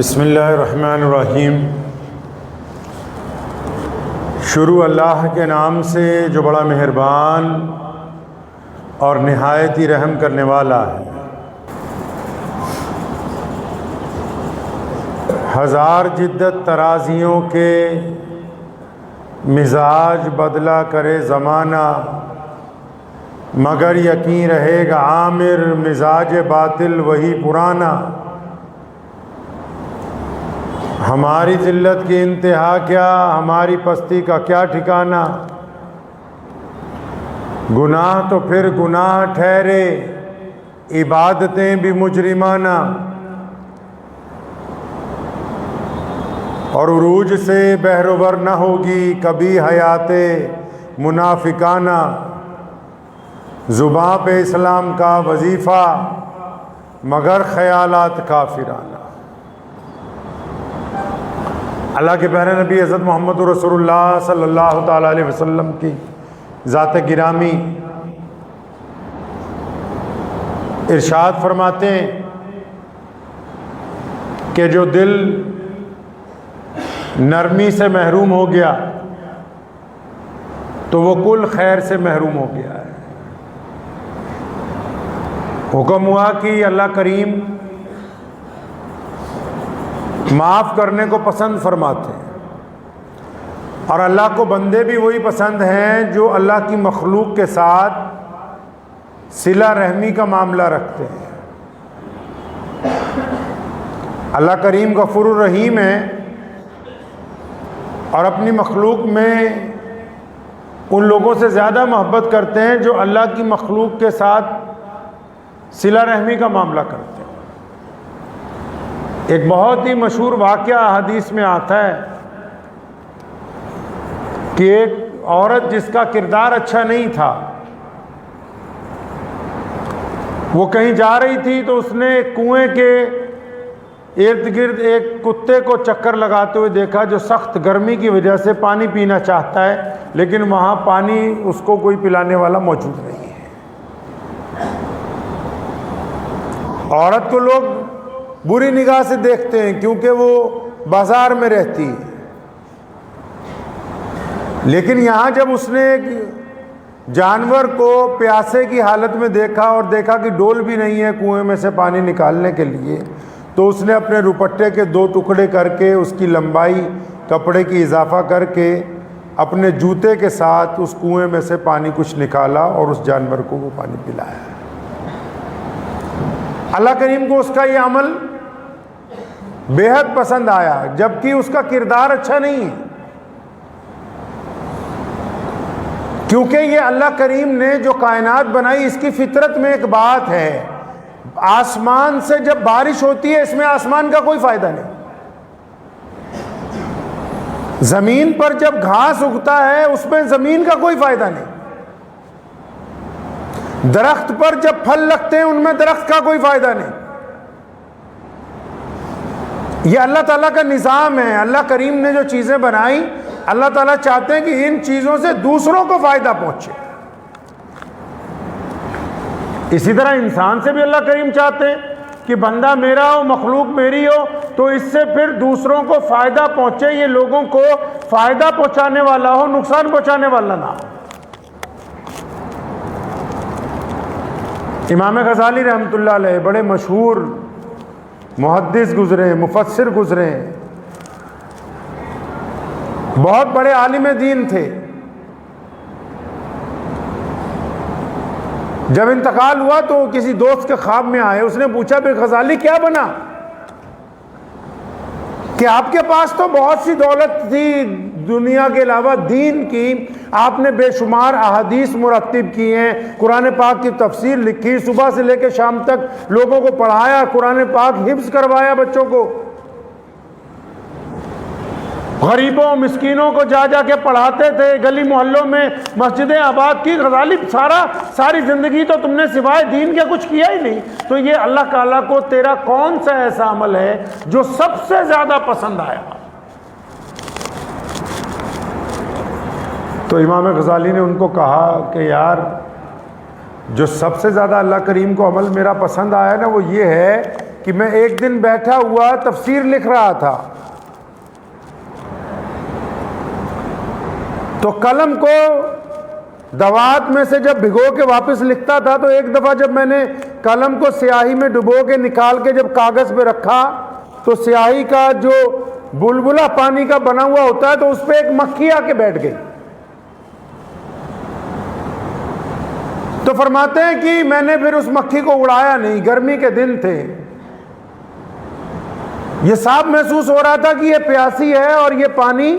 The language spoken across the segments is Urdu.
بسم اللہ الرحمن الرحیم۔ شروع اللہ کے نام سے جو بڑا مہربان اور نہایت ہی رحم کرنے والا ہے۔ ہزار جدت ترازیوں کے مزاج بدلا کرے زمانہ، مگر یقین رہے گا عامر مزاج باطل وہی پرانا۔ ہماری ذلت کی انتہا کیا، ہماری پستی کا کیا ٹھکانہ۔ گناہ تو پھر گناہ ٹھہرے، عبادتیں بھی مجرمانہ۔ اور عروج سے بہروبر نہ ہوگی کبھی حیات منافقانہ۔ زباں پہ اسلام کا وظیفہ مگر خیالات کافرانہ۔ اللہ کے پیارے نبی حضرت محمد رسول اللہ صلی اللہ تعالیٰ علیہ وسلم کی ذات گرامی ارشاد فرماتے ہیں کہ جو دل نرمی سے محروم ہو گیا تو وہ کل خیر سے محروم ہو گیا ہے۔ حکم ہوا کہ اللہ کریم معاف کرنے کو پسند فرماتے ہیں، اور اللہ کو بندے بھی وہی پسند ہیں جو اللہ کی مخلوق کے ساتھ صلہ رحمی کا معاملہ رکھتے ہیں۔ اللہ کریم غفور الرحیم ہے اور اپنی مخلوق میں ان لوگوں سے زیادہ محبت کرتے ہیں جو اللہ کی مخلوق کے ساتھ صلہ رحمی کا معاملہ کرتے ہیں۔ ایک بہت ہی مشہور واقعہ حدیث میں آتا ہے کہ ایک عورت جس کا کردار اچھا نہیں تھا، وہ کہیں جا رہی تھی تو اس نے ایک کنویں کے ارد گرد ایک کتے کو چکر لگاتے ہوئے دیکھا جو سخت گرمی کی وجہ سے پانی پینا چاہتا ہے، لیکن وہاں پانی اس کو کوئی پلانے والا موجود نہیں ہے۔ عورت کو لوگ بری نگاہ سے دیکھتے ہیں کیونکہ وہ بازار میں رہتی ہے، لیکن یہاں جب اس نے ایک جانور کو پیاسے کی حالت میں دیکھا اور دیکھا کہ ڈول بھی نہیں ہے کنویں میں سے پانی نکالنے کے لیے، تو اس نے اپنے روپٹے کے 2 ٹکڑے کر کے اس کی لمبائی کپڑے کی اضافہ کر کے اپنے جوتے کے ساتھ اس کنویں میں سے پانی کچھ نکالا اور اس جانور کو وہ پانی پلایا۔ اللہ کریم کو اس کا یہ عمل بے حد پسند آیا، جبکہ اس کا کردار اچھا نہیں ہے، کیونکہ یہ اللہ کریم نے جو کائنات بنائی اس کی فطرت میں ایک بات ہے، آسمان سے جب بارش ہوتی ہے اس میں آسمان کا کوئی فائدہ نہیں، زمین پر جب گھاس اگتا ہے اس میں زمین کا کوئی فائدہ نہیں، درخت پر جب پھل لگتے ہیں ان میں درخت کا کوئی فائدہ نہیں۔ یہ اللہ تعالیٰ کا نظام ہے۔ اللہ کریم نے جو چیزیں بنائی، اللہ تعالیٰ چاہتے ہیں کہ ان چیزوں سے دوسروں کو فائدہ پہنچے۔ اسی طرح انسان سے بھی اللہ کریم چاہتے ہیں کہ بندہ میرا ہو، مخلوق میری ہو، تو اس سے پھر دوسروں کو فائدہ پہنچے، یہ لوگوں کو فائدہ پہنچانے والا ہو، نقصان پہنچانے والا نہ ہو۔ امام غزالی رحمۃ اللہ علیہ بڑے مشہور محدث گزرے ہیں، مفسر گزرے ہیں، بہت بڑے عالم دین تھے۔ جب انتقال ہوا تو کسی دوست کے خواب میں آئے، اس نے پوچھا بھائی غزالی کیا بنا کہ آپ کے پاس تو بہت سی دولت تھی دنیا کے علاوہ دین کی، آپ نے بے شمار احادیث مرتب کی ہیں، قرآن پاک کی تفسیر لکھی، صبح سے لے کے شام تک لوگوں کو پڑھایا، قرآن پاک حفظ کروایا بچوں کو، غریبوں مسکینوں کو جا جا کے پڑھاتے تھے، گلی محلوں میں مسجدیں آباد کی۔ غزالی ساری زندگی تو تم نے سوائے دین کے کچھ کیا ہی نہیں، تو یہ اللہ تعالیٰ کو تیرا کون سا ایسا عمل ہے جو سب سے زیادہ پسند آیا؟ تو امام غزالی نے ان کو کہا کہ یار جو سب سے زیادہ اللہ کریم کو عمل میرا پسند آیا نا وہ یہ ہے کہ میں ایک دن بیٹھا ہوا تفسیر لکھ رہا تھا، تو قلم کو دوات میں سے جب بھگو کے واپس لکھتا تھا، تو ایک دفعہ جب میں نے قلم کو سیاہی میں ڈبو کے نکال کے جب کاغذ پہ رکھا، تو سیاہی کا جو بلبلہ پانی کا بنا ہوا ہوتا ہے، تو اس پہ ایک مکھی آ کے بیٹھ گئی۔ تو فرماتے ہیں کہ میں نے پھر اس مکھی کو اڑایا نہیں، گرمی کے دن تھے، یہ صاف محسوس ہو رہا تھا کہ یہ پیاسی ہے اور یہ پانی،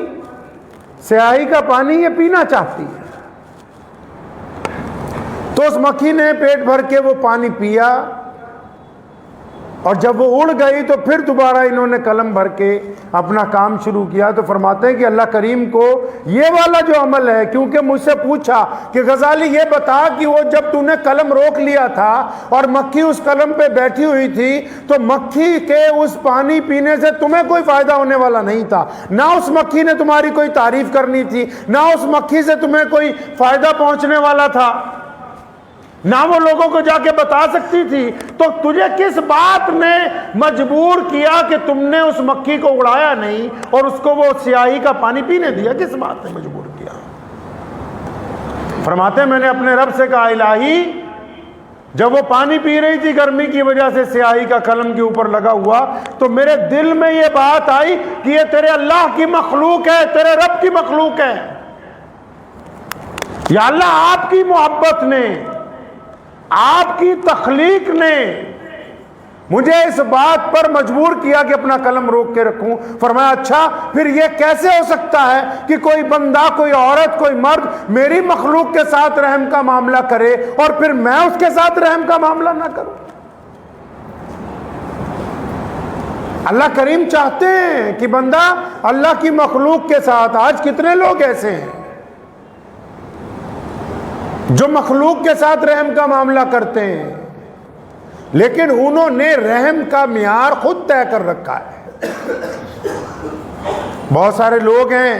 سیاہی کا پانی، یہ پینا چاہتی ہے۔ تو اس مکھی نے پیٹ بھر کے وہ پانی پیا، اور جب وہ اڑ گئی تو پھر دوبارہ انہوں نے قلم بھر کے اپنا کام شروع کیا۔ تو فرماتے ہیں کہ اللہ کریم کو یہ والا جو عمل ہے، کیونکہ مجھ سے پوچھا کہ غزالی یہ بتا کہ وہ جب تو نے قلم روک لیا تھا اور مکھی اس قلم پہ بیٹھی ہوئی تھی، تو مکھی کے اس پانی پینے سے تمہیں کوئی فائدہ ہونے والا نہیں تھا، نہ اس مکھی نے تمہاری کوئی تعریف کرنی تھی، نہ اس مکھی سے تمہیں کوئی فائدہ پہنچنے والا تھا، نہ وہ لوگوں کو جا کے بتا سکتی تھی، تو تجھے کس بات نے مجبور کیا کہ تم نے اس مکھی کو اڑایا نہیں اور اس کو وہ سیاہی کا پانی پینے دیا؟ کس بات نے مجبور کیا؟ فرماتے ہیں میں نے اپنے رب سے کہا الہی، جب وہ پانی پی رہی تھی گرمی کی وجہ سے سیاہی کا قلم کے اوپر لگا ہوا، تو میرے دل میں یہ بات آئی کہ یہ تیرے اللہ کی مخلوق ہے، تیرے رب کی مخلوق ہے۔ یا اللہ، آپ کی محبت نے، آپ کی تخلیق نے مجھے اس بات پر مجبور کیا کہ اپنا قلم روک کے رکھوں۔ فرمایا اچھا، پھر یہ کیسے ہو سکتا ہے کہ کوئی بندہ، کوئی عورت، کوئی مرد میری مخلوق کے ساتھ رحم کا معاملہ کرے اور پھر میں اس کے ساتھ رحم کا معاملہ نہ کروں؟ اللہ کریم چاہتے ہیں کہ بندہ اللہ کی مخلوق کے ساتھ، آج کتنے لوگ ایسے ہیں جو مخلوق کے ساتھ رحم کا معاملہ کرتے ہیں، لیکن انہوں نے رحم کا معیار خود طے کر رکھا ہے۔ بہت سارے لوگ ہیں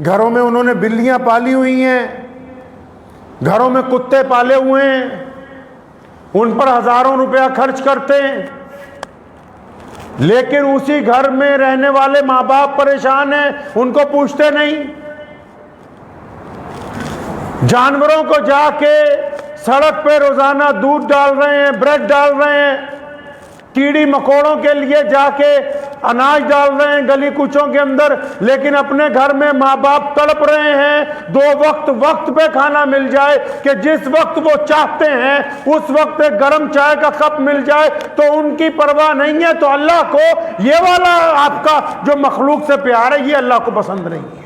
گھروں میں انہوں نے بلیاں پالی ہوئی ہیں، گھروں میں کتے پالے ہوئے ہیں، ان پر ہزاروں روپیہ خرچ کرتے ہیں، لیکن اسی گھر میں رہنے والے ماں باپ پریشان ہیں، ان کو پوچھتے نہیں۔ جانوروں کو جا کے سڑک پہ روزانہ دودھ ڈال رہے ہیں، بریڈ ڈال رہے ہیں، کیڑی مکوڑوں کے لیے جا کے اناج ڈال رہے ہیں گلی کوچوں کے اندر، لیکن اپنے گھر میں ماں باپ تڑپ رہے ہیں 2 وقت پہ کھانا مل جائے، کہ جس وقت وہ چاہتے ہیں اس وقت ایک گرم چائے کا کپ مل جائے تو ان کی پرواہ نہیں ہے۔ تو اللہ کو یہ والا آپ کا جو مخلوق سے پیار ہے، یہ اللہ کو پسند نہیں ہے۔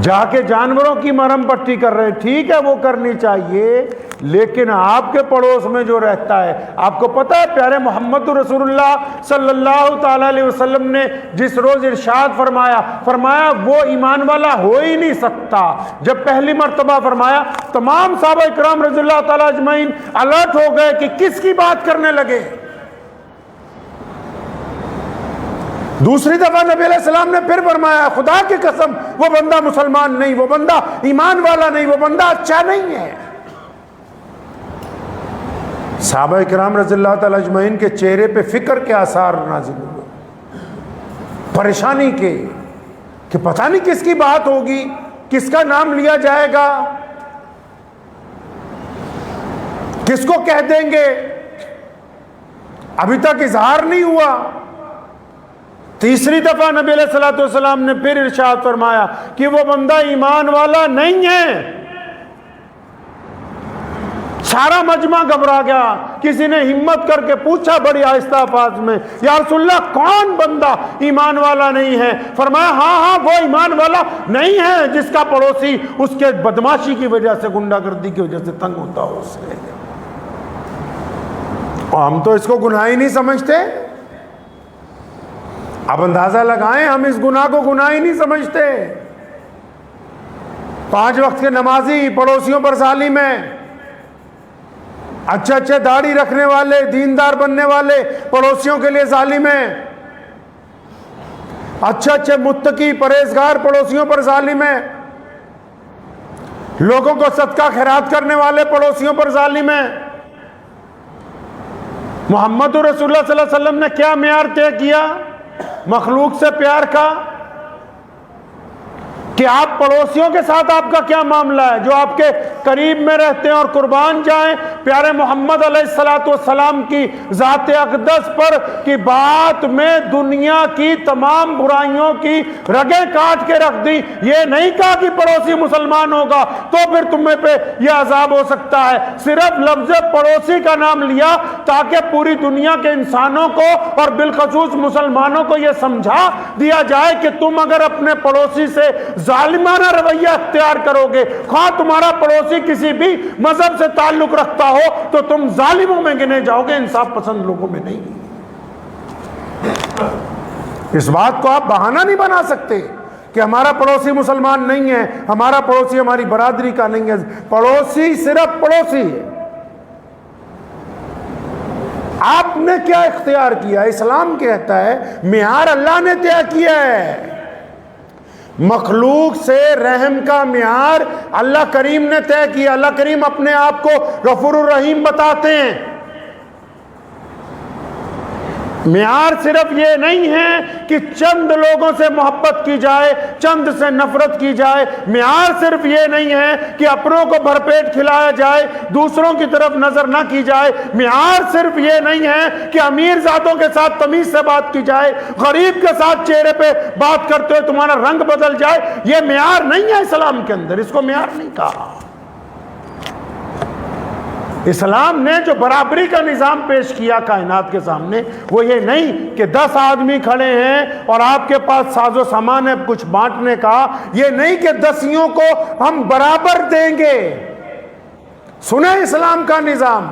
جا کے جانوروں کی مرہم پٹی کر رہے، ٹھیک ہے وہ کرنی چاہیے، لیکن آپ کے پڑوس میں جو رہتا ہے، آپ کو پتہ ہے پیارے محمد رسول اللہ صلی اللہ تعالی علیہ وسلم نے جس روز ارشاد فرمایا وہ ایمان والا ہو ہی نہیں سکتا۔ جب پہلی مرتبہ فرمایا، تمام صحابہ اکرام رضی اللہ تعالی اجمعین الرٹ ہو گئے کہ کس کی بات کرنے لگے۔ دوسری دفعہ نبی علیہ السلام نے پھر فرمایا، خدا کی قسم وہ بندہ مسلمان نہیں، وہ بندہ ایمان والا نہیں، وہ بندہ اچھا نہیں ہے۔ صحابہ کرام رضی اللہ تعالی اجمعین کے چہرے پہ فکر کے آثار نازل ہوئے، پریشانی کے، کہ پتہ نہیں کس کی بات ہوگی، کس کا نام لیا جائے گا، کس کو کہہ دیں گے، ابھی تک اظہار نہیں ہوا۔ تیسری دفعہ نبی علیہ السلام نے پھر ارشاد فرمایا کہ وہ بندہ ایمان والا نہیں ہے۔ سارا مجمع گھبرا گیا، کسی نے ہمت کر کے پوچھا بڑی آہستہ الفاظ میں، یا رسول اللہ کون بندہ ایمان والا نہیں ہے؟ فرمایا ہاں وہ ایمان والا نہیں ہے جس کا پڑوسی اس کے بدماشی کی وجہ سے، غنڈہ گردی کی وجہ سے تنگ ہوتا ہو اس سے۔ ہم تو اس کو گناہ ہی نہیں سمجھتے۔ اب اندازہ لگائیں، ہم اس گناہ کو گناہ ہی نہیں سمجھتے۔ 5 وقت کے نمازی پڑوسیوں پر ظالم ہیں، اچھے داڑھی رکھنے والے، دیندار بننے والے پڑوسیوں کے لیے ظالم ہیں، اچھے متقی پرہیزگار پڑوسیوں پر ظالم ہیں۔ لوگوں کو صدقہ خیرات کرنے والے پڑوسیوں پر ظالم ہیں۔ محمد رسول اللہ صلی اللہ علیہ وسلم نے کیا معیار طے کیا مخلوق سے پیار کا، کہ آپ پڑوسیوں کے ساتھ آپ کا کیا معاملہ ہے، جو آپ کے قریب میں رہتے ہیں اور قربان جائیں پیارے محمد علیہ السلام کی ذات اقدس پر، کی بات میں دنیا کی تمام برائیوں کی رگیں کاٹ کے رکھ دی۔ یہ نہیں کہا کہ پڑوسی مسلمان ہوگا تو پھر تمہیں پہ یہ عذاب ہو سکتا ہے، صرف لفظ پڑوسی کا نام لیا تاکہ پوری دنیا کے انسانوں کو اور بالخصوص مسلمانوں کو یہ سمجھا دیا جائے کہ تم اگر اپنے پڑوسی سے ظالمانہ رویہ اختیار کرو گے، خواہ تمہارا پڑوسی کسی بھی مذہب سے تعلق رکھتا ہو، تو تم ظالموں میں گنے جاؤ گے، انصاف پسند لوگوں میں نہیں۔ اس بات کو آپ بہانہ نہیں بنا سکتے کہ ہمارا پڑوسی مسلمان نہیں ہے، ہمارا پڑوسی ہماری برادری کا نہیں ہے۔ پڑوسی صرف پڑوسی ہے۔ آپ نے کیا اختیار کیا؟ اسلام کہتا ہے معیار اللہ نے طے کیا ہے، مخلوق سے رحم کا معیار اللہ کریم نے طے کیا۔ اللہ کریم اپنے آپ کو غفور الرحیم بتاتے ہیں۔ معیار صرف یہ نہیں ہے کہ چند لوگوں سے محبت کی جائے، چند سے نفرت کی جائے۔ معیار صرف یہ نہیں ہے کہ اپنوں کو بھرپیٹ کھلایا جائے، دوسروں کی طرف نظر نہ کی جائے۔ معیار صرف یہ نہیں ہے کہ امیر ذاتوں کے ساتھ تمیز سے بات کی جائے، غریب کے ساتھ چہرے پہ بات کرتے ہوئے تمہارا رنگ بدل جائے۔ یہ معیار نہیں ہے اسلام کے اندر، اس کو معیار نہیں کہا۔ اسلام نے جو برابری کا نظام پیش کیا کائنات کے سامنے، وہ یہ نہیں کہ 10 آدمی کھڑے ہیں اور آپ کے پاس ساز و سامان ہے کچھ بانٹنے کا، یہ نہیں کہ 10 کو ہم برابر دیں گے۔ سنیں اسلام کا نظام،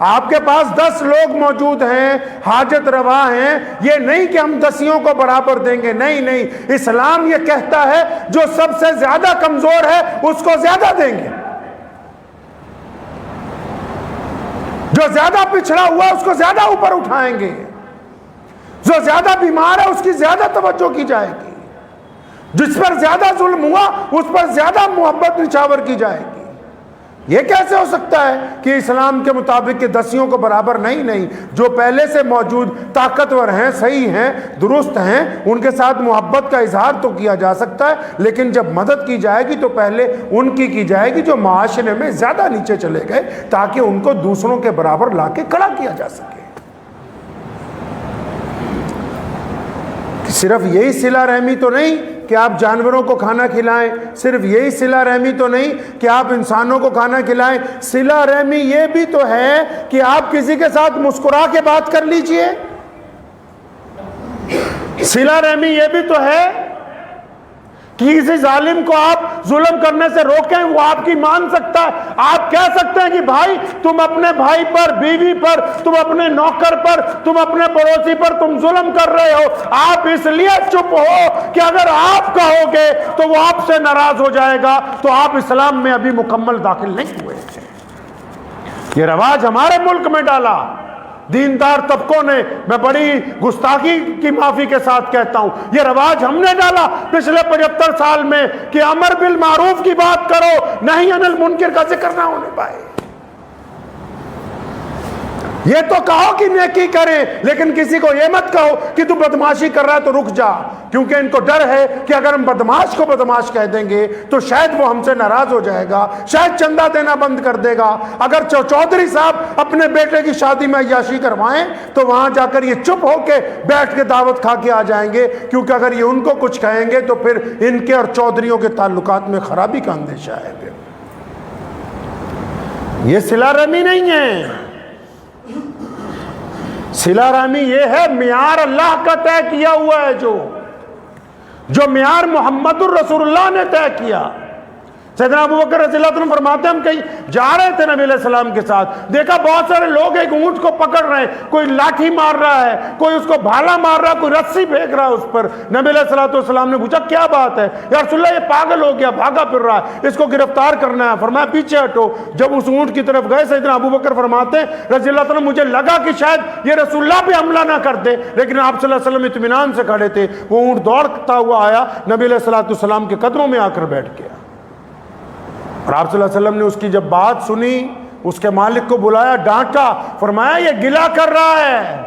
آپ کے پاس 10 لوگ موجود ہیں، حاجت روا ہیں، یہ نہیں کہ ہم 10 کو برابر دیں گے، نہیں۔ اسلام یہ کہتا ہے جو سب سے زیادہ کمزور ہے اس کو زیادہ دیں گے، جو زیادہ پچھڑا ہوا اس کو زیادہ اوپر اٹھائیں گے، جو زیادہ بیمار ہے اس کی زیادہ توجہ کی جائے گی، جس پر زیادہ ظلم ہوا اس پر زیادہ محبت نچھاور کی جائے گی۔ یہ کیسے ہو سکتا ہے کہ اسلام کے مطابق کہ 10 کو برابر نہیں، جو پہلے سے موجود طاقتور ہیں، صحیح ہیں، درست ہیں، ان کے ساتھ محبت کا اظہار تو کیا جا سکتا ہے، لیکن جب مدد کی جائے گی تو پہلے ان کی جائے گی جو معاشرے میں زیادہ نیچے چلے گئے، تاکہ ان کو دوسروں کے برابر لا کے کھڑا کیا جا سکے۔ صرف یہی صلہ رحمی تو نہیں کہ آپ جانوروں کو کھانا کھلائیں، صرف یہی صلہ رحمی تو نہیں کہ آپ انسانوں کو کھانا کھلائیں، صلہ رحمی یہ بھی تو ہے کہ آپ کسی کے ساتھ مسکرا کے بات کر لیجئے۔ صلہ رحمی یہ بھی تو ہے کہ کسی ظالم کو آپ ظلم کرنے سے روکیں، وہ آپ کی مان سکتا ہے۔ آپ کہہ سکتے ہیں کہ بھائی تم اپنے بھائی پر، بیوی پر، تم اپنے نوکر پر، تم اپنے پڑوسی پر تم ظلم کر رہے ہو، آپ اس لیے چپ ہو کہ اگر آپ کہو گے تو وہ آپ سے ناراض ہو جائے گا، تو آپ اسلام میں ابھی مکمل داخل نہیں ہوئے۔ یہ رواج ہمارے ملک میں ڈالا دیندار طبقوں نے، میں بڑی گستاخی کی معافی کے ساتھ کہتا ہوں، یہ رواج ہم نے ڈالا پچھلے 75 سال میں کہ امر بالمعروف کی بات کرو، نہی عن المنکر کا ذکر نہ ہونے پائے۔ یہ تو کہو کہ نیکی کریں، لیکن کسی کو یہ مت کہو کہ تو بدماشی کر رہا ہے تو رک جا، کیونکہ ان کو ڈر ہے کہ اگر ہم بدماش کو بدماش کہہ دیں گے تو شاید وہ ہم سے ناراض ہو جائے گا، شاید چندہ دینا بند کر دے گا۔ اگر چودھری صاحب اپنے بیٹے کی شادی میں عیاشی کروائیں تو وہاں جا کر یہ چپ ہو کے بیٹھ کے دعوت کھا کے آ جائیں گے، کیونکہ اگر یہ ان کو کچھ کہیں گے تو پھر ان کے اور چودھریوں کے تعلقات میں خرابی کا اندیشہ ہے۔ پھر یہ صلہ رحمی نہیں ہے، صلہ رحمی یہ ہے معیار اللہ کا طے کیا ہوا ہے، جو معیار محمد الرسول اللہ نے طے کیا۔ سیدنا ابوبکر رضی اللہ عنہ فرماتے ہیں ہم کہیں جا رہے تھے نبی علیہ السلام کے ساتھ، دیکھا بہت سارے لوگ ایک اونٹ کو پکڑ رہے ہیں، کوئی لاٹھی مار رہا ہے، کوئی اس کو بھالا مار رہا ہے، کوئی رسی پھینک رہا ہے اس پر۔ نبی علیہ السلام نے پوچھا کیا بات ہے؟ یا رسول اللہ یہ پاگل ہو گیا، بھاگا پھر رہا ہے، اس کو گرفتار کرنا ہے۔ فرمایا پیچھے ہٹو۔ جب اس اونٹ کی طرف گئے سیدنا ابوبکر فرماتے ہیں رضی اللہ عنہ مجھے لگا کہ شاید یہ رسول اللہ پہ حملہ نہ کر دے، لیکن آپ صلی اللہ علیہ وسلم اطمینان سے کھڑے تھے۔ وہ اونٹ دوڑتا ہوا آیا، نبی علیہ السلام کے قدموں میں آ کر بیٹھ گیا۔ اور آپ صلی اللہ علیہ وسلم نے اس کی جب بات سنی، اس کے مالک کو بلایا، ڈانٹا، فرمایا یہ گلہ کر رہا ہے،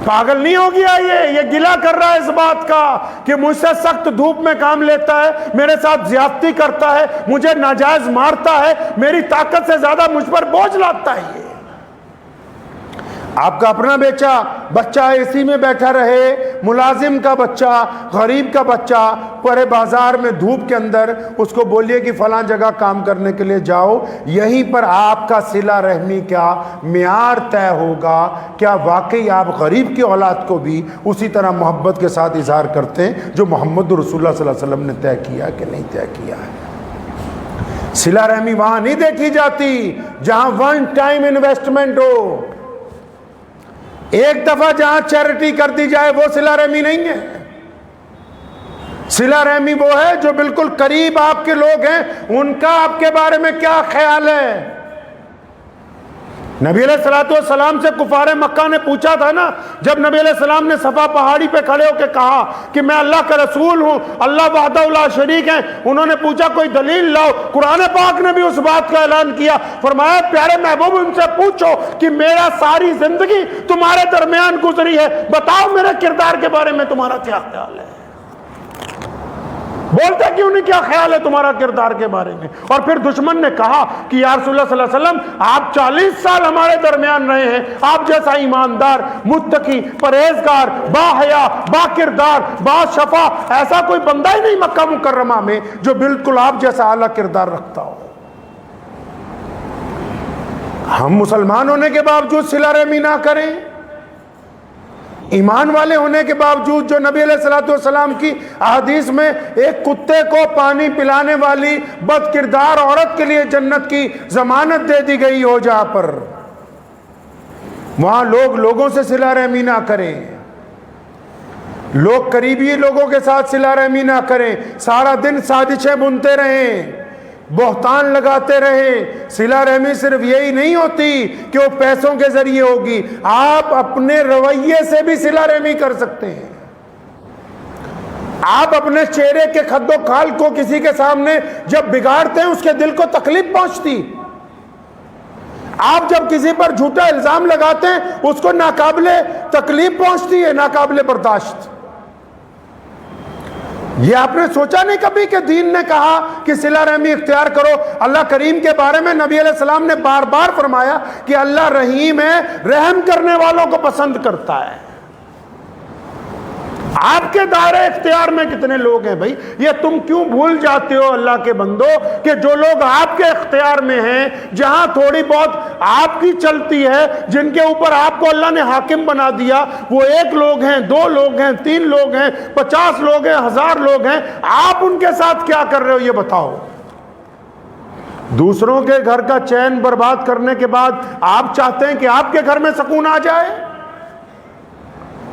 پاگل نہیں ہو گیا یہ گلہ کر رہا ہے اس بات کا کہ مجھ سے سخت دھوپ میں کام لیتا ہے، میرے ساتھ زیادتی کرتا ہے، مجھے ناجائز مارتا ہے، میری طاقت سے زیادہ مجھ پر بوجھ لاتا ہے۔ یہ آپ کا اپنا بچہ اے سی میں بیٹھا رہے، ملازم کا بچہ، غریب کا بچہ پورے بازار میں دھوپ کے اندر، اس کو بولیے کہ فلاں جگہ کام کرنے کے لیے جاؤ، یہیں پر آپ کا صلہ رحمی کا معیار طے ہوگا۔ کیا واقعی آپ غریب کی اولاد کو بھی اسی طرح محبت کے ساتھ اظہار کرتے ہیں جو محمد رسول اللہ صلی اللہ علیہ وسلم نے طے کیا کہ نہیں طے کیا ہے؟ صلہ رحمی وہاں نہیں دیکھی جاتی جہاں ون ٹائم انویسٹمنٹ ہو، ایک دفعہ جہاں چیریٹی کر دی جائے وہ صلہ رحمی نہیں ہے۔ صلہ رحمی وہ ہے جو بالکل قریب آپ کے لوگ ہیں، ان کا آپ کے بارے میں کیا خیال ہے۔ نبی علیہ السلام سے کفار مکہ نے پوچھا تھا نا، جب نبی علیہ السلام نے صفا پہاڑی پہ کھڑے ہو کے کہا کہ میں اللہ کا رسول ہوں، اللہ وحدہ لا شریک ہے، انہوں نے پوچھا کوئی دلیل لاؤ، قرآن پاک نے بھی اس بات کا اعلان کیا، فرمایا پیارے محبوب ان سے پوچھو کہ میرا ساری زندگی تمہارے درمیان گزری ہے، بتاؤ میرے کردار کے بارے میں تمہارا کیا خیال ہے۔ بولتے کیوں نہیں کیا خیال ہے تمہارا کردار کے بارے میں؟ اور پھر دشمن نے کہا کہ یا رسول اللہ صلی اللہ علیہ وسلم آپ 40 سال ہمارے درمیان رہے ہیں، آپ جیسا ایماندار، متقی، پرہیزگار، باحیا، با کردار، با شفا ایسا کوئی بندہ ہی نہیں مکہ مکرمہ میں جو بالکل آپ جیسا اعلیٰ کردار رکھتا ہو۔ ہم مسلمان ہونے کے باوجود صلہ رحمی نہ کریں، ایمان والے ہونے کے باوجود جو نبی علیہ السلام کی احادیث میں ایک کتے کو پانی پلانے والی بد کردار عورت کے لیے جنت کی ضمانت دے دی گئی ہو، جہاں پر وہاں لوگ لوگوں سے صلہ رحمی نہ کریں، لوگ قریبی لوگوں کے ساتھ صلہ رحمی نہ کریں، سارا دن سازشیں بنتے رہیں، بہتان لگاتے رہیں۔ صلہ رحمی صرف یہی نہیں ہوتی کہ وہ پیسوں کے ذریعے ہوگی، آپ اپنے رویے سے بھی صلہ رحمی کر سکتے ہیں۔ آپ اپنے چہرے کے خد و خال کو کسی کے سامنے جب بگاڑتے ہیں، اس کے دل کو تکلیف پہنچتی۔ آپ جب کسی پر جھوٹا الزام لگاتے ہیں، اس کو ناقابل تکلیف پہنچتی ہے، ناقابل برداشت۔ یہ آپ نے سوچا نہیں کبھی کہ دین نے کہا کہ صلہ رحمی اختیار کرو؟ اللہ کریم کے بارے میں نبی علیہ السلام نے بار بار فرمایا کہ اللہ رحیم ہے، رحم کرنے والوں کو پسند کرتا ہے۔ آپ کے دائرہ اختیار میں کتنے لوگ ہیں بھائی؟ یہ تم کیوں بھول جاتے ہو اللہ کے بندو کہ جو لوگ آپ کے اختیار میں ہیں، جہاں تھوڑی بہت آپ کی چلتی ہے، جن کے اوپر آپ کو اللہ نے حاکم بنا دیا، وہ 1 لوگ ہیں، 2 لوگ ہیں، 3 لوگ ہیں، 50 لوگ ہیں، 1000 لوگ ہیں، آپ ان کے ساتھ کیا کر رہے ہو یہ بتاؤ۔ دوسروں کے گھر کا چین برباد کرنے کے بعد آپ چاہتے ہیں کہ آپ کے گھر میں سکون آ جائے؟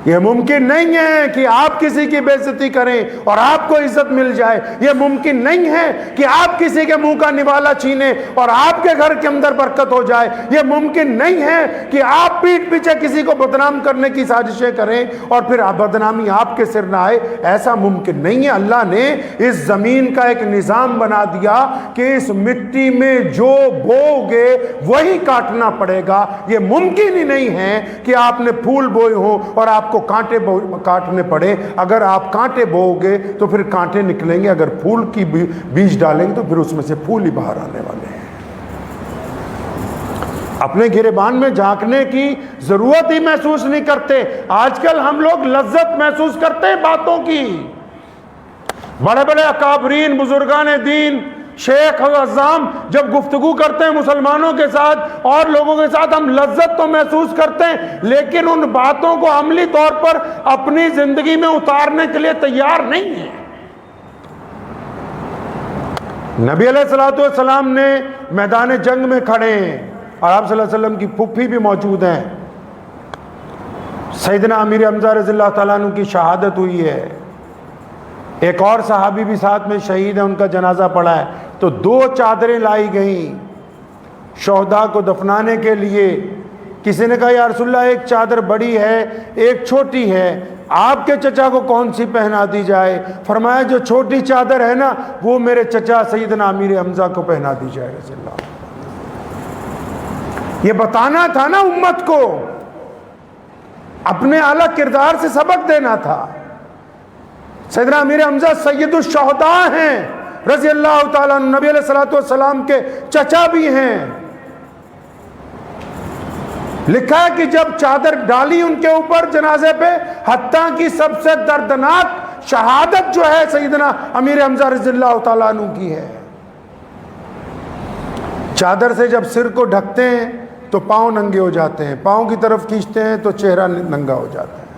یہ ممکن نہیں ہے کہ آپ کسی کی بے عزتی کریں اور آپ کو عزت مل جائے۔ یہ ممکن نہیں ہے کہ آپ کسی کے منہ کا نوالا چھینیں اور آپ کے گھر کے اندر برکت ہو جائے۔ یہ ممکن نہیں ہے کہ آپ پیٹھ پیچھے کسی کو بدنام کرنے کی سازشیں کریں اور پھر بدنامی آپ کے سر نہ آئے۔ ایسا ممکن نہیں ہے۔ اللہ نے اس زمین کا ایک نظام بنا دیا کہ اس مٹی میں جو بو گے وہی کاٹنا پڑے گا۔ یہ ممکن ہی نہیں ہے کہ آپ نے پھول بوئے ہوں اور آپ کو کانٹے کاٹنے پڑے۔ اگر آپ کانٹے بو گے تو پھر کانٹے نکلیں گے، اگر پھول کی بیج ڈالیں گے تو پھر اس میں سے پھول ہی باہر آنے والے ہیں۔ اپنے گریبان میں جھانکنے کی ضرورت ہی محسوس نہیں کرتے۔ آج کل ہم لوگ لذت محسوس کرتے ہیں باتوں کی۔ بڑے بڑے اکابرین، بزرگان دین، شیخ اعظام جب گفتگو کرتے ہیں مسلمانوں کے ساتھ اور لوگوں کے ساتھ، ہم لذت تو محسوس کرتے ہیں لیکن ان باتوں کو عملی طور پر اپنی زندگی میں اتارنے کے لیے تیار نہیں ہیں۔ نبی علیہ السلام نے میدان جنگ میں کھڑے ہیں اور آپ صلی اللہ علیہ وسلم کی پھوپھی بھی موجود ہیں۔ سیدنا امیر حمزہ رضی اللہ تعالیٰ عنہ کی شہادت ہوئی ہے، ایک اور صحابی بھی ساتھ میں شہید ہے، ان کا جنازہ پڑا ہے، تو 2 چادریں لائی گئیں شہداء کو دفنانے کے لیے۔ کسی نے کہا یا رسول اللہ ایک چادر بڑی ہے ایک چھوٹی ہے، آپ کے چچا کو کون سی پہنا دی جائے؟ فرمایا جو چھوٹی چادر ہے نا وہ میرے چچا سیدنا امیر حمزہ کو پہنا دی جائے رضی اللہ۔ یہ بتانا تھا نا امت کو، اپنے اعلیٰ کردار سے سبق دینا تھا۔ سیدنا امیر حمزہ سید الشہداء ہیں رضی اللہ تعالیٰ عنہ، نبی علیہ الصلوۃ والسلام کے چچا بھی ہیں۔ لکھا ہے کہ جب چادر ڈالی ان کے اوپر جنازے پہ، حتیٰ کی سب سے دردناک شہادت جو ہے سیدنا امیر حمزہ رضی اللہ تعالیٰ عنہ کی ہے۔ چادر سے جب سر کو ڈھکتے ہیں تو پاؤں ننگے ہو جاتے ہیں، پاؤں کی طرف کھینچتے ہیں تو چہرہ ننگا ہو جاتا ہے۔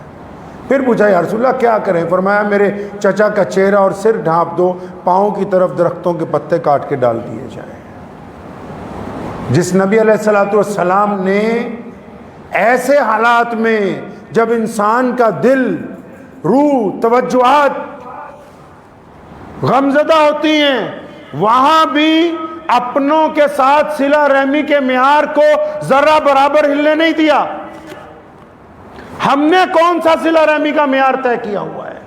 پھر پوچھا یا رسول اللہ کیا کریں؟ فرمایا میرے چچا کا چہرہ اور سر ڈھانپ دو، پاؤں کی طرف درختوں کے پتے کاٹ کے ڈال دیے جائیں۔ جس نبی علیہ الصلوۃ والسلام نے ایسے حالات میں جب انسان کا دل، روح، توجہات غمزدہ ہوتی ہیں، وہاں بھی اپنوں کے ساتھ صلہ رحمی کے معیار کو ذرہ برابر ہلنے نہیں دیا۔ ہم نے کون سا صلہ رحمی کا معیار طے کیا ہوا ہے؟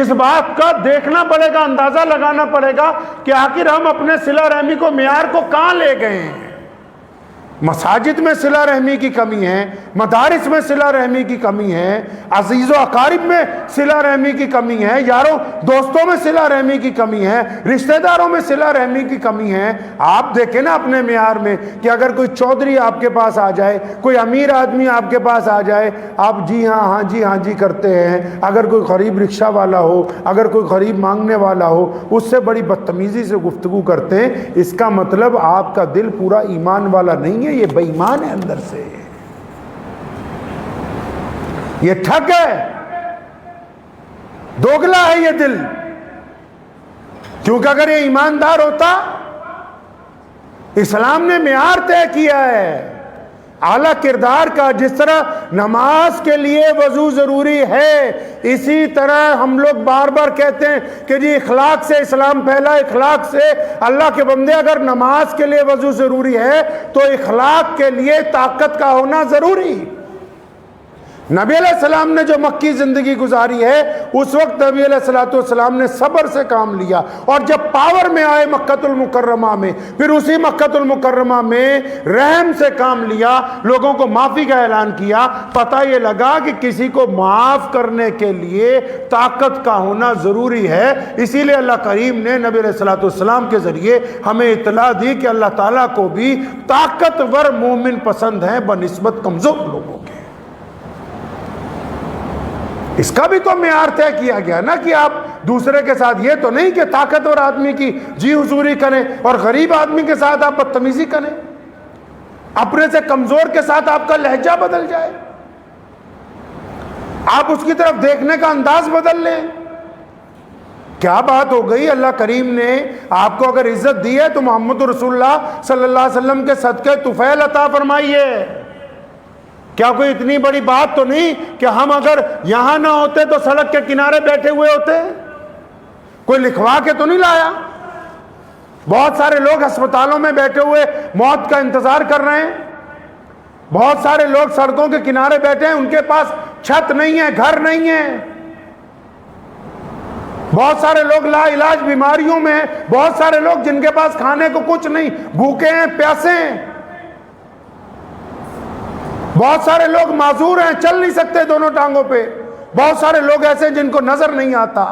اس بات کا دیکھنا پڑے گا، اندازہ لگانا پڑے گا کہ آخر ہم اپنے صلہ رحمی کو معیار کو کہاں لے گئے ہیں۔ مساجد میں صلہ رحمی کی کمی ہے، مدارس میں صلہ رحمی کی کمی ہے، عزیز و اقارب میں صلہ رحمی کی کمی ہے، یاروں دوستوں میں صلہ رحمی کی کمی ہے، رشتہ داروں میں صلہ رحمی کی کمی ہے۔ آپ دیکھیں نا اپنے معیار میں کہ اگر کوئی چودھری آپ کے پاس آ جائے، کوئی امیر آدمی آپ کے پاس آ جائے، آپ جی ہاں ہاں جی ہاں جی کرتے ہیں۔ اگر کوئی غریب رکشہ والا ہو، اگر کوئی غریب مانگنے والا ہو، اس سے بڑی بدتمیزی سے گفتگو کرتے ہیں، اس کا مطلب آپ کا دل پورا ایمان والا نہیں ہے، یہ بے ایمان ہے اندر سے، یہ ٹھگ ہے، دوگلا ہے یہ دل۔ کیونکہ اگر یہ ایماندار ہوتا، اسلام نے معیار طے کیا ہے اعلیٰ کردار کا۔ جس طرح نماز کے لیے وضو ضروری ہے، اسی طرح ہم لوگ بار بار کہتے ہیں کہ جی اخلاق سے اسلام پھیلا، اخلاق سے اللہ کے بندے، اگر نماز کے لیے وضو ضروری ہے تو اخلاق کے لیے طاقت کا ہونا ضروری۔ نبی علیہ السلام نے جو مکی زندگی گزاری ہے، اس وقت نبی علیہ السلام نے صبر سے کام لیا، اور جب پاور میں آئے مکۃ المکرمہ میں، پھر اسی مکۃ المکرمہ میں رحم سے کام لیا، لوگوں کو معافی کا اعلان کیا۔ پتہ یہ لگا کہ کسی کو معاف کرنے کے لیے طاقت کا ہونا ضروری ہے۔ اسی لیے اللہ کریم نے نبی علیہ السلام کے ذریعے ہمیں اطلاع دی کہ اللہ تعالیٰ کو بھی طاقتور مومن پسند ہیں بنسبت کمزور لوگوں کے۔ اس کا بھی تو معیار طے کیا گیا نا کہ آپ دوسرے کے ساتھ یہ تو نہیں کہ طاقتور آدمی کی جی حضوری کریں اور غریب آدمی کے ساتھ آپ بدتمیزی کریں، اپنے سے کمزور کے ساتھ آپ کا لہجہ بدل جائے، آپ اس کی طرف دیکھنے کا انداز بدل لیں۔ کیا بات ہو گئی؟ اللہ کریم نے آپ کو اگر عزت دی ہے تو محمد رسول اللہ صلی اللہ علیہ وسلم کے صدقے طفیل عطا فرمائیے۔ کیا کوئی اتنی بڑی بات تو نہیں کہ ہم اگر یہاں نہ ہوتے تو سڑک کے کنارے بیٹھے ہوئے ہوتے؟ کوئی لکھوا کے تو نہیں لایا؟ بہت سارے لوگ ہسپتالوں میں بیٹھے ہوئے موت کا انتظار کر رہے ہیں، بہت سارے لوگ سڑکوں کے کنارے بیٹھے ہیں، ان کے پاس چھت نہیں ہے، گھر نہیں ہے، بہت سارے لوگ لا علاج بیماریوں میں ہیں، بہت سارے لوگ جن کے پاس کھانے کو کچھ نہیں، بھوکے ہیں، پیاسے ہیں، بہت سارے لوگ معذور ہیں، چل نہیں سکتے دونوں ٹانگوں پہ، بہت سارے لوگ ایسے جن کو نظر نہیں آتا۔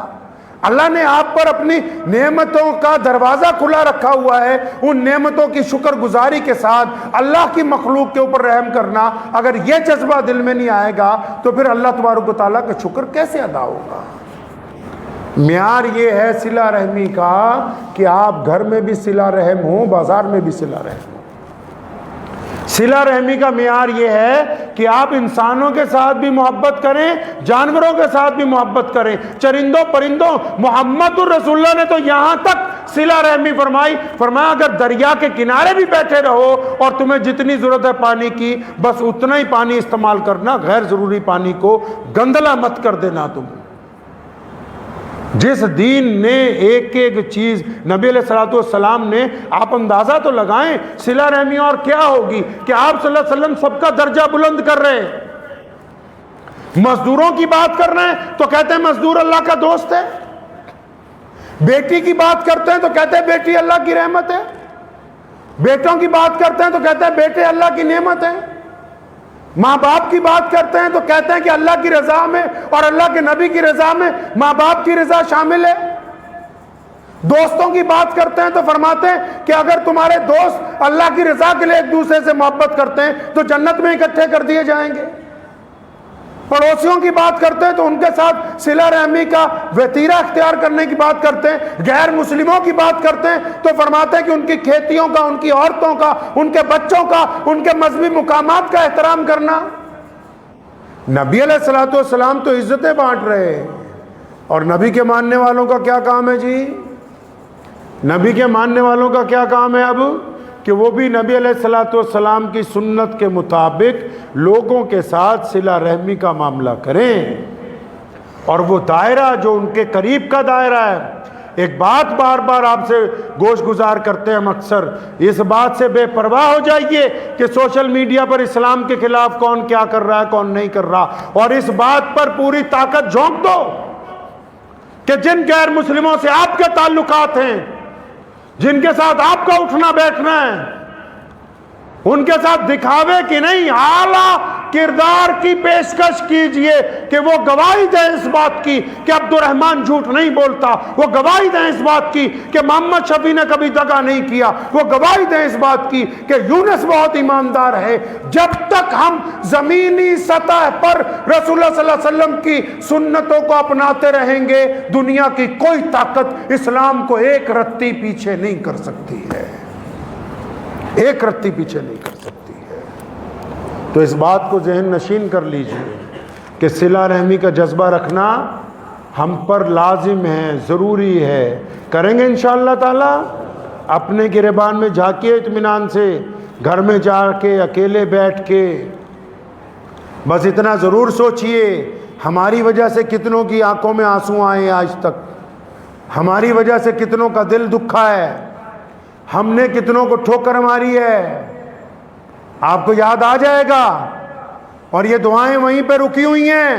اللہ نے آپ پر اپنی نعمتوں کا دروازہ کھلا رکھا ہوا ہے، ان نعمتوں کی شکر گزاری کے ساتھ اللہ کی مخلوق کے اوپر رحم کرنا، اگر یہ جذبہ دل میں نہیں آئے گا تو پھر اللہ تبارک و تعالیٰ کا شکر کیسے ادا ہوگا؟ معیار یہ ہے صلہ رحمی کا کہ آپ گھر میں بھی صلہ رحم ہوں، بازار میں بھی صلہ رحم ہوں۔ صلہ رحمی کا معیار یہ ہے کہ آپ انسانوں کے ساتھ بھی محبت کریں، جانوروں کے ساتھ بھی محبت کریں، چرندوں پرندوں۔ محمد الرسول اللہ نے تو یہاں تک صلہ رحمی فرمائی، فرمایا اگر دریا کے کنارے بھی بیٹھے رہو اور تمہیں جتنی ضرورت ہے پانی کی، بس اتنا ہی پانی استعمال کرنا، غیر ضروری پانی کو گندلا مت کر دینا تم۔ جس دین نے ایک ایک چیز نبی علیہ الصلوۃ والسلام نے، آپ اندازہ تو لگائیں صلہ رحمی اور کیا ہوگی کہ آپ صلی اللہ علیہ وسلم سب کا درجہ بلند کر رہے ہیں. مزدوروں کی بات کر رہے ہیں تو کہتے ہیں مزدور اللہ کا دوست ہے. بیٹی کی بات کرتے ہیں تو کہتے ہیں بیٹی اللہ کی رحمت ہے. بیٹوں کی بات کرتے ہیں تو کہتے ہیں بیٹے اللہ کی نعمت ہے. ماں باپ کی بات کرتے ہیں تو کہتے ہیں کہ اللہ کی رضا میں اور اللہ کے نبی کی رضا میں ماں باپ کی رضا شامل ہے. دوستوں کی بات کرتے ہیں تو فرماتے ہیں کہ اگر تمہارے دوست اللہ کی رضا کے لیے ایک دوسرے سے محبت کرتے ہیں تو جنت میں اکٹھے کر دیے جائیں گے. پڑوسیوں کی بات کرتے ہیں تو ان کے ساتھ صلہ رحمی کا وتیرہ اختیار کرنے کی بات کرتے ہیں. غیر مسلموں کی بات کرتے ہیں تو فرماتے ہیں کہ ان کی کھیتیوں کا، ان کی عورتوں کا، ان کے بچوں کا، ان کے مذہبی مقامات کا احترام کرنا. نبی علیہ الصلوۃ والسلام تو عزتیں بانٹ رہے ہیں، اور نبی کے ماننے والوں کا کیا کام ہے جی؟ نبی کے ماننے والوں کا کیا کام ہے اب؟ کہ وہ بھی نبی علیہ الصلوۃ والسلام کی سنت کے مطابق لوگوں کے ساتھ صلہ رحمی کا معاملہ کریں، اور وہ دائرہ جو ان کے قریب کا دائرہ ہے. ایک بات بار بار آپ سے گوش گزار کرتے ہیں ہم اکثر، اس بات سے بے پرواہ ہو جائیے کہ سوشل میڈیا پر اسلام کے خلاف کون کیا کر رہا ہے کون نہیں کر رہا، اور اس بات پر پوری طاقت جھونک دو کہ جن غیر مسلموں سے آپ کے تعلقات ہیں، جن کے ساتھ آپ کا اٹھنا بیٹھنا ہے، ان کے ساتھ دکھاوے کی نہیں، اعلیٰ کردار کی پیشکش کیجئے کہ وہ گواہی دیں اس بات کی کہ عبد الرحمن جھوٹ نہیں بولتا، وہ گواہی دیں اس بات کی کہ محمد شفیع نے کبھی دغا نہیں کیا، وہ گواہی دیں اس بات کی کہ یونس بہت ایماندار ہے. جب تک ہم زمینی سطح پر رسول اللہ صلی اللہ علیہ وسلم کی سنتوں کو اپناتے رہیں گے، دنیا کی کوئی طاقت اسلام کو ایک رتی پیچھے نہیں کر سکتی ہے، ایک رتی پیچھے نہیں کر سکتی ہے. تو اس بات کو ذہن نشین کر لیجئے کہ صلہ رحمی کا جذبہ رکھنا ہم پر لازم ہے، ضروری ہے. کریں گے انشاءاللہ تعالی. اپنے گریبان میں جھانکیے اطمینان سے، گھر میں جا کے اکیلے بیٹھ کے بس اتنا ضرور سوچئے ہماری وجہ سے کتنوں کی آنکھوں میں آنسو آئے آج تک، ہماری وجہ سے کتنوں کا دل دکھا ہے، ہم نے کتنوں کو ٹھوکر ماری ہے. آپ کو یاد آ جائے گا. اور یہ دعائیں وہیں پہ رکی ہوئی ہیں.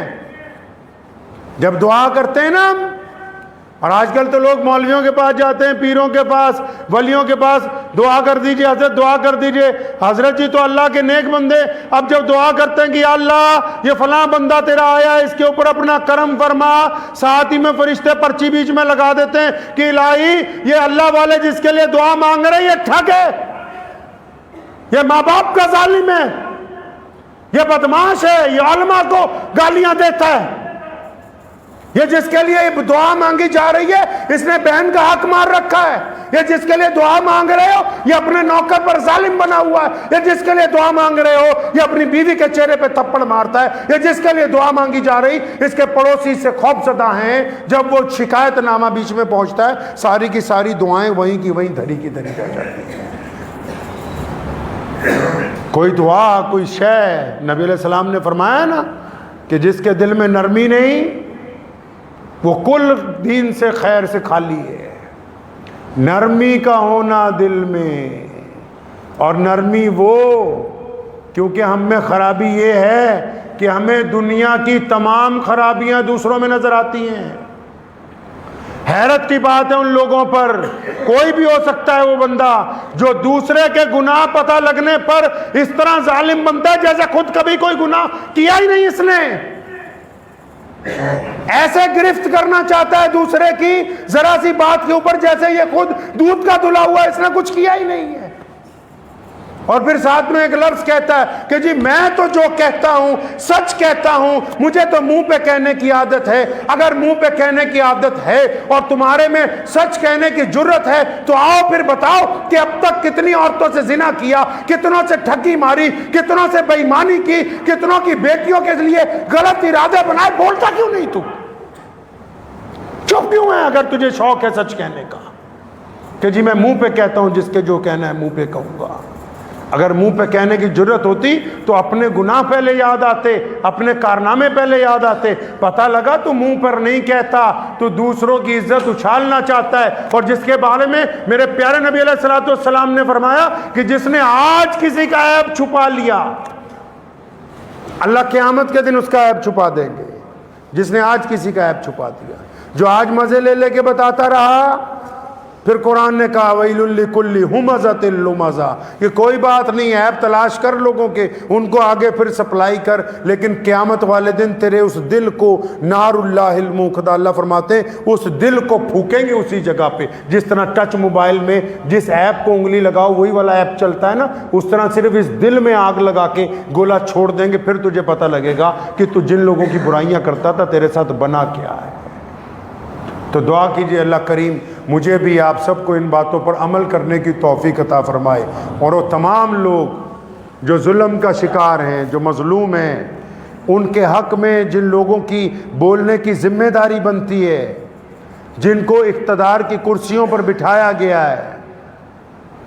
جب دعا کرتے ہیں نا ہم، اور آج کل تو لوگ مولویوں کے پاس جاتے ہیں، پیروں کے پاس، ولیوں کے پاس، دعا کر دیجئے حضرت، دعا کر دیجئے حضرت جی تو اللہ کے نیک بندے. اب جب دعا کرتے ہیں کہ یا اللہ یہ فلاں بندہ تیرا آیا ہے، اس کے اوپر اپنا کرم فرما، ساتھ ہی میں فرشتے پرچی بیچ میں لگا دیتے ہیں کہ الہی یہ اللہ والے جس کے لیے دعا مانگ رہے ہیں یہ ٹھگ ہے، یہ ماں باپ کا ظالم ہے، یہ بدماش ہے، یہ علماء کو گالیاں دیتا ہے، یہ جس کے لیے دعا مانگی جا رہی ہے اس نے بہن کا حق مار رکھا ہے، یہ جس کے لیے دعا مانگ رہے ہو یہ اپنے نوکر پر ظالم بنا ہوا ہے، یہ جس کے لیے دعا مانگ رہے ہو یہ اپنی بیوی کے چہرے پہ تھپڑ مارتا ہے، یہ جس کے لیے دعا مانگی جا رہی اس کے پڑوسی سے خوف زدہ ہیں. جب وہ شکایت نامہ بیچ میں پہنچتا ہے ساری کی ساری دعائیں وہیں کی وہیں دھری کی دھری رہ جاتی ہیں. کوئی دعا کوئی شے، نبی علیہ السلام نے فرمایا نا کہ جس کے دل میں نرمی نہیں وہ کل دین سے خیر سے خالی ہے. نرمی کا ہونا دل میں، اور نرمی وہ، کیونکہ ہم میں خرابی یہ ہے کہ ہمیں دنیا کی تمام خرابیاں دوسروں میں نظر آتی ہیں. حیرت کی بات ہے ان لوگوں پر، کوئی بھی ہو سکتا ہے وہ بندہ جو دوسرے کے گناہ پتہ لگنے پر اس طرح ظالم بنتا ہے جیسے خود کبھی کوئی گناہ کیا ہی نہیں اس نے، ایسے گرفت کرنا چاہتا ہے دوسرے کی ذرا سی بات کے اوپر جیسے یہ خود دودھ کا دھلا ہوا ہے، اس نے کچھ کیا ہی نہیں ہے. اور پھر ساتھ میں ایک لفظ کہتا ہے کہ جی میں تو جو کہتا ہوں سچ کہتا ہوں، مجھے تو منہ پہ کہنے کی عادت ہے. اگر منہ پہ کہنے کی عادت ہے اور تمہارے میں سچ کہنے کی جرت ہے تو آؤ پھر بتاؤ کہ اب تک کتنی عورتوں سے زنا کیا، کتنوں سے ٹھگی ماری، کتنوں سے بے ایمانی کی، کتنوں کی بیٹیوں کے لیے غلط ارادے بنائے. بولتا کیوں نہیں تو؟ چپ کیوں ہے اگر تجھے شوق ہے سچ کہنے کا کہ جی میں منہ پہ کہتا ہوں، جس کے جو کہنا ہے منہ پہ کہوں گا. اگر منہ پہ کہنے کی جرت ہوتی تو اپنے گناہ پہلے یاد آتے، اپنے کارنامے پہلے یاد آتے۔ پتہ لگا تو منہ پر نہیں کہتا، تو دوسروں کی عزت اچھالنا چاہتا ہے، اور جس کے بارے میں میرے پیارے نبی علیہ السلام نے فرمایا کہ جس نے آج کسی کا عیب چھپا لیا، اللہ قیامت کے دن اس کا عیب چھپا دیں گے۔ جس نے آج کسی کا عیب چھپا دیا، جو آج مزے لے لے کے بتاتا رہا، پھر قرآن نے کہا وَيْلٌ لِكُلِّ هُمَزَةٍ لُمَزَةٍ، کہ کوئی بات نہیں، عیب تلاش کر لوگوں کے، ان کو آگے پھر سپلائی کر، لیکن قیامت والے دن تیرے اس دل کو نار اللہ الموقدہ، اللہ فرماتے ہیں اس دل کو پھونکیں گے اسی جگہ پہ، جس طرح ٹچ موبائل میں جس ایپ کو انگلی لگاؤ وہی والا ایپ چلتا ہے نا، اس طرح صرف اس دل میں آگ لگا کے گولا چھوڑ دیں گے، پھر تجھے پتہ لگے گا کہ تو جن لوگوں کی برائیاں کرتا تھا تیرے ساتھ بنا کیا ہے۔ تو دعا کیجئے اللہ کریم مجھے بھی آپ سب کو ان باتوں پر عمل کرنے کی توفیق عطا فرمائے، اور وہ تمام لوگ جو ظلم کا شکار ہیں، جو مظلوم ہیں، ان کے حق میں جن لوگوں کی بولنے کی ذمہ داری بنتی ہے، جن کو اقتدار کی کرسیوں پر بٹھایا گیا ہے،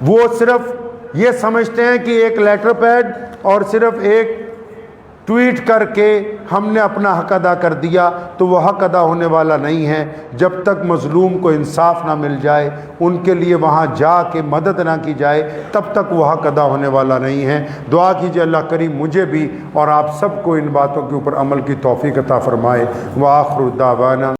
وہ صرف یہ سمجھتے ہیں کہ ایک لیٹر پیڈ اور صرف ایک ٹویٹ کر کے ہم نے اپنا حق ادا کر دیا، تو وہ حق ادا ہونے والا نہیں ہے۔ جب تک مظلوم کو انصاف نہ مل جائے، ان کے لیے وہاں جا کے مدد نہ کی جائے، تب تک وہ حق ادا ہونے والا نہیں ہے۔ دعا کیجئے اللہ کریم مجھے بھی اور آپ سب کو ان باتوں کے اوپر عمل کی توفیق عطا فرمائے۔ وآخر دعوانا